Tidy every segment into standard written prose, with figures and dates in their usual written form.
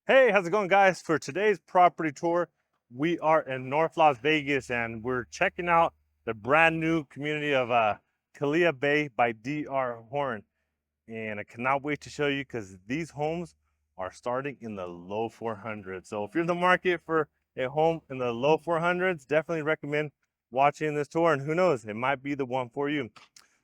Hey, how's it going, guys? For today's property tour, we are in North Las Vegas and we're checking out the brand new community of Kalia Bay by DR Horton. And I cannot wait to show you because these homes are starting in the low 400s. So if you're in the market for a home in the low 400s, definitely recommend watching this tour. And who knows, it might be the one for you.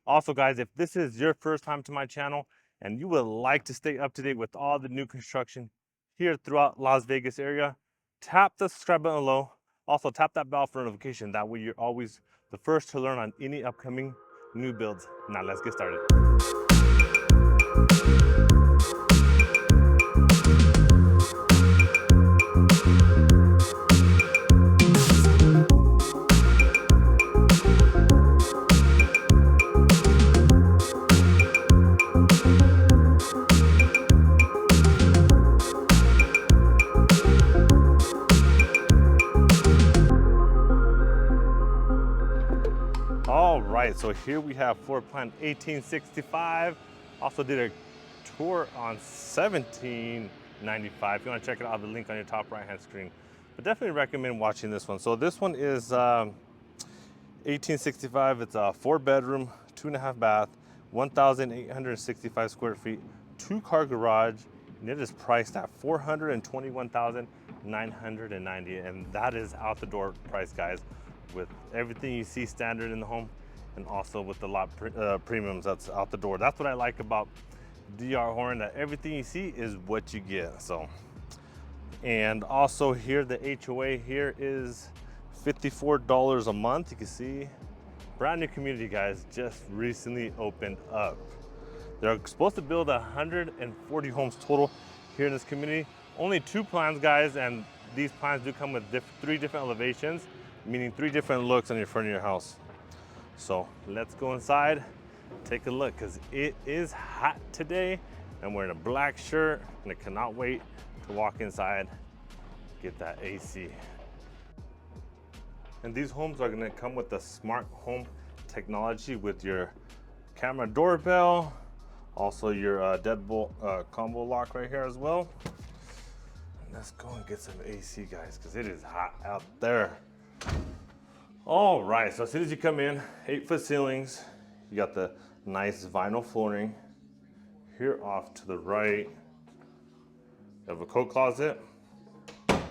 Also, guys, if this is your first time to my channel and you would like to stay up to date with all the new construction here throughout Las Vegas area, tap the subscribe button below. Also, tap that bell for notification. That way you're always the first to learn on any upcoming new builds. Now let's get started. All right, so here we have floor plan 1865. Also did a tour on 1795. If you want to check it out, the link on your top right hand screen. But definitely recommend watching this one. So this one is 1865. It's a 4-bedroom, 2.5 bath, 1,865 square feet, 2-car garage, and it is priced at $421,990, and that is out the door price, guys, with everything you see standard in the home, and also with the lot premiums that's out the door. That's what I like about DR Horton, that everything you see is what you get. So, and also here the HOA here is $54 a month. You can see brand new community, guys, just recently opened up. They're supposed to build 140 homes total here in this community. Only 2 plans, guys, and these plans do come with 3 different elevations, meaning 3 different looks on your front of your house. So let's go inside, take a look, because it is hot today. I'm wearing a black shirt and I cannot wait to walk inside, get that AC. And these homes are gonna come with the smart home technology with your camera doorbell, also your deadbolt combo lock right here as well. Let's go and get some AC, guys, because it is hot out there. All right, so as soon as you come in, 8-foot ceilings, you got the nice vinyl flooring. Here off to the right, you have a coat closet. And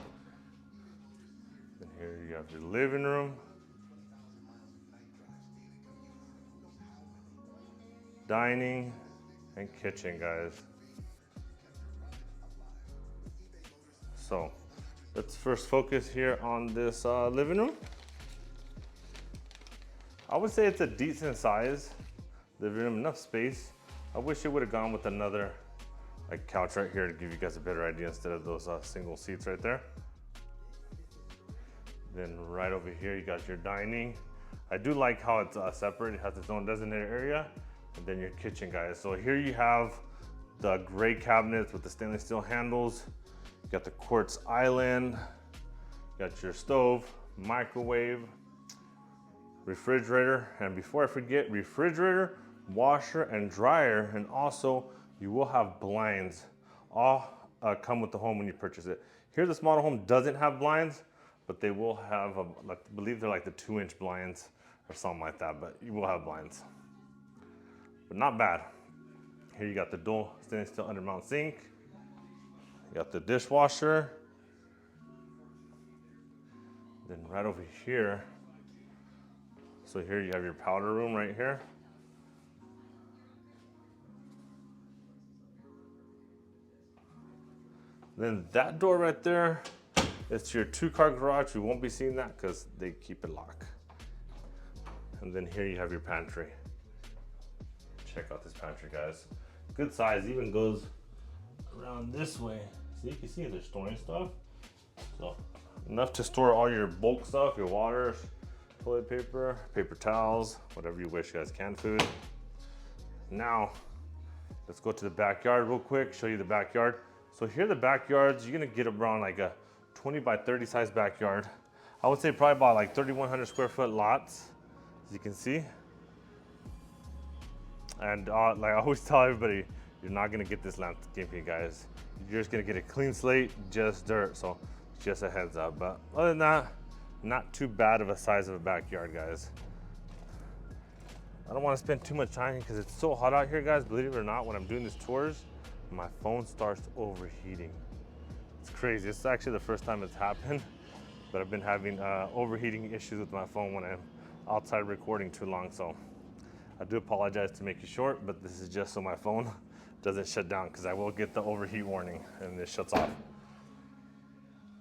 here you have your living room, dining, and kitchen, guys. So let's first focus here on this living room. I would say it's a decent size living room, enough space. I wish it would have gone with another couch right here to give you guys a better idea instead of those single seats right there. Then right over here, you got your dining. I do like how it's separate. It has its own designated area, and then your kitchen, guys. So here you have the gray cabinets with the stainless steel handles. You got the quartz island. You got your stove, microwave, refrigerator, and before I forget, refrigerator, washer, and dryer, and also you will have blinds. All come with the home when you purchase it. Here, this model home doesn't have blinds, but they will have, I believe they're like the 2-inch blinds or something like that, but you will have blinds. But not bad. Here you got the dual stainless steel undermount sink. You got the dishwasher. Then right over here, so here you have your powder room right here. Then that door right there, it's your 2-car garage. You won't be seeing that because they keep it locked. And then here you have your pantry. Check out this pantry, guys. Good size, even goes around this way. So you can see they're storing stuff. So enough to store all your bulk stuff, your water, toilet paper, paper towels, whatever you wish, guys, canned food. Now, let's go to the backyard real quick, show you the backyard. So here the backyards, you're gonna get around like a 20 by 30 size backyard. I would say probably about like 3,100 square foot lots, as you can see. And like I always tell everybody, you're not gonna get this landscaping, guys. You're just gonna get a clean slate, just dirt. So just a heads up. But other than that, not too bad of a size of a backyard, guys. I don't want to spend too much time because it's so hot out here, guys. Believe it or not, when I'm doing these tours, my phone starts overheating. It's crazy. It's actually the first time it's happened, but I've been having overheating issues with my phone when I'm outside recording too long. So I do apologize to make it short, but this is just so my phone doesn't shut down, because I will get the overheat warning and it shuts off.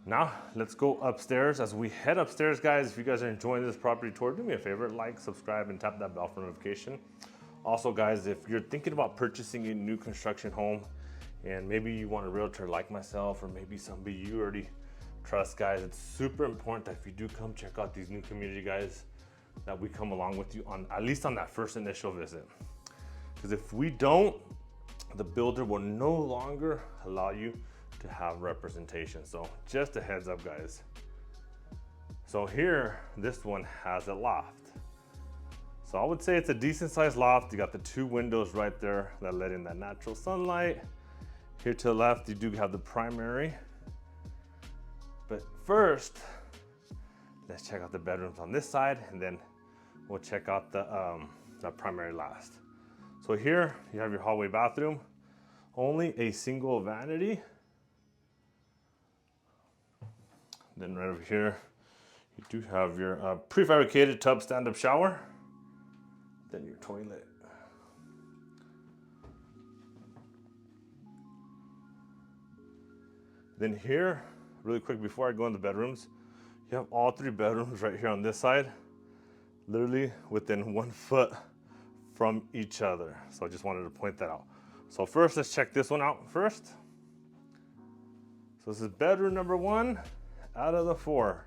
Now, let's go upstairs. As we head upstairs, guys, if you guys are enjoying this property tour, do me a favor, like, subscribe, and tap that bell for notification. Also, guys, if you're thinking about purchasing a new construction home, and maybe you want a realtor like myself, or maybe somebody you already trust, guys, it's super important that if you do come check out these new community, guys, that we come along with you on at least on that first initial visit. Because if we don't, the builder will no longer allow you to have representation. So just a heads up, guys. So here, this one has a loft. So I would say it's a decent sized loft. You got the 2 windows right there that let in that natural sunlight. Here to the left, you do have the primary. But first, let's check out the bedrooms on this side, and then we'll check out the primary last. So here you have your hallway bathroom, only a single vanity. Then right over here, you do have your prefabricated tub stand-up shower. Then your toilet. Then here, really quick before I go in the bedrooms, you have all 3 bedrooms right here on this side, literally within 1 foot from each other. So I just wanted to point that out. So first, let's check this one out first. So this is bedroom number 1 out of the 4.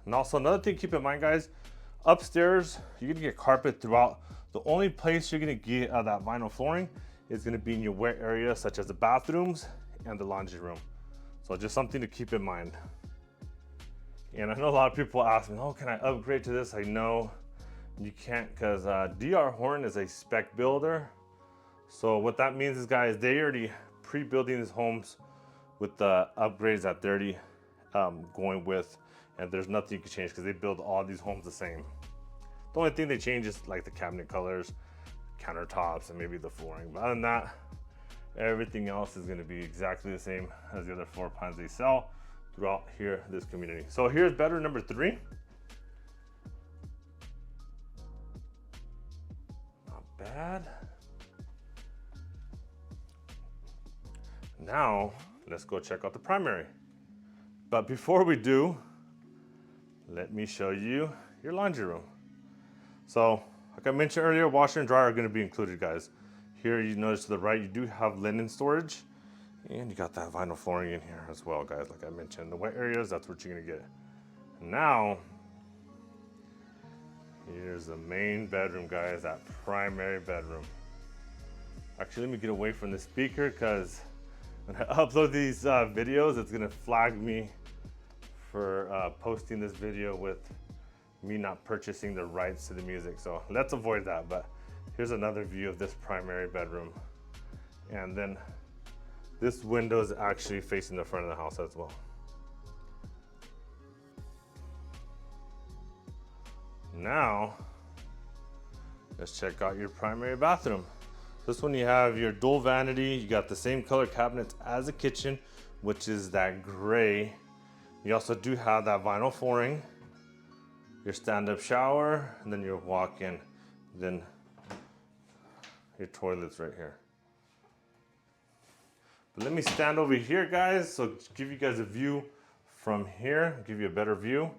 And also another thing, keep in mind, guys, upstairs, you're gonna get carpet throughout. The only place you're gonna get that vinyl flooring is gonna be in your wet area, such as the bathrooms and the laundry room. So just something to keep in mind. And I know a lot of people ask me, oh, can I upgrade to this? I know you can't, because DR Horton is a spec builder. So what that means is, guys, they already pre-building these homes with the upgrades that they're already going with, and there's nothing you can change because they build all these homes the same. The only thing they change is like the cabinet colors, countertops, and maybe the flooring. But other than that, everything else is going to be exactly the same as the other floor plans they sell throughout here, this community. So here's bedroom number 3. Not bad. Now, let's go check out the primary. But before we do, let me show you your laundry room. So, like I mentioned earlier, washer and dryer are going to be included, guys. Here you notice to the right, you do have linen storage, and you got that vinyl flooring in here as well, guys. Like I mentioned, the wet areas, that's what you're going to get. Now, here's the main bedroom, guys, that primary bedroom. Actually, let me get away from the speaker, because when I upload these videos, it's gonna flag me for posting this video with me not purchasing the rights to the music. So let's avoid that. But here's another view of this primary bedroom. And then this window is actually facing the front of the house as well. Now, let's check out your primary bathroom. This one, you have your dual vanity. You got the same color cabinets as the kitchen, which is that gray. You also do have that vinyl flooring, your stand-up shower, and then your walk-in, then your toilets right here. But let me stand over here, guys, so give you guys a view from here, give you a better view.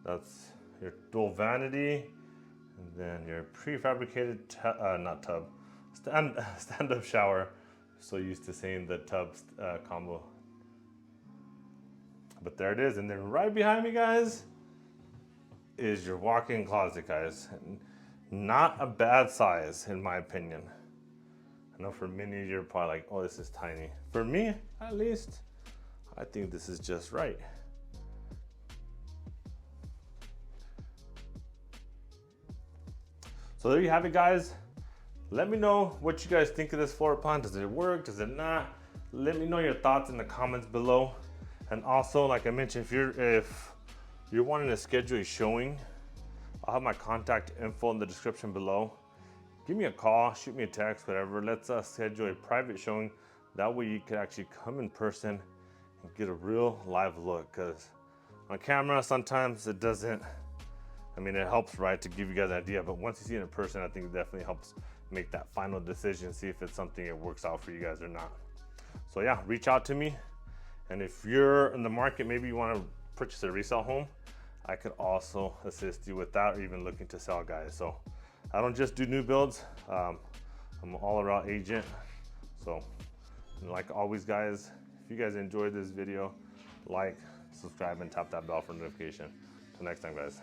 That's your dual vanity, and then your prefabricated stand-up shower. So used to saying the tub combo. But there it is. And then right behind me, guys, is your walk-in closet, guys. Not a bad size, in my opinion. I know for many of you are probably like, oh, this is tiny. For me, at least, I think this is just right. So there you have it, guys. Let me know what you guys think of this floor plan. Does it work? Does it not? Let me know your thoughts in the comments below. And also, like I mentioned, if you're wanting to schedule a showing, I'll have my contact info in the description below. Give me a call, shoot me a text, whatever. Let's schedule a private showing. That way you can actually come in person and get a real live look. Because on camera, sometimes it doesn't, I mean, it helps, right, to give you guys an idea. But once you see it in person, I think it definitely helps make that final decision, see if it's something that works out for you guys or not. So yeah, reach out to me. And if you're in the market, maybe you want to purchase a resale home, I could also assist you with that, or even looking to sell, guys. So I don't just do new builds. I'm an all-around agent. So like always, guys, if you guys enjoyed this video, like, subscribe, and tap that bell for notification. Till next time, guys.